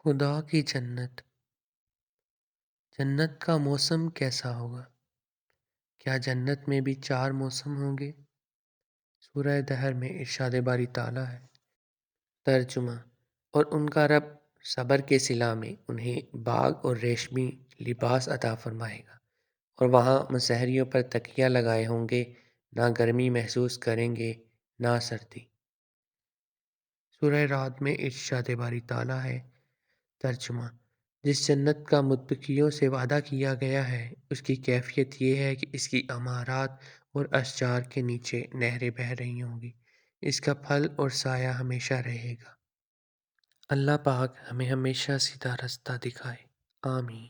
خدا کی جنت جنت کا موسم کیسا ہوگا؟ کیا جنت میں بھی 4 موسم ہوں گے؟ سورہ دہر میں ارشاد باری تعالیٰ ہے۔ ترجمہ: اور ان کا رب صبر کے صلہ میں انہیں باغ اور ریشمی لباس عطا فرمائے گا، اور وہاں مسحریوں پر تکیہ لگائے ہوں گے، نہ گرمی محسوس کریں گے نہ سردی۔ سورہ رعد میں ارشاد باری تعالیٰ ہے۔ ترجمہ: جس جنت کا متقیوں سے وعدہ کیا گیا ہے، اس کی کیفیت یہ ہے کہ اس کی عمارات اور اشجار کے نیچے نہریں بہہ رہی ہوں گی، اس کا پھل اور سایہ ہمیشہ رہے گا۔ اللہ پاک ہمیں ہمیشہ سیدھا رستہ دکھائے، آمین۔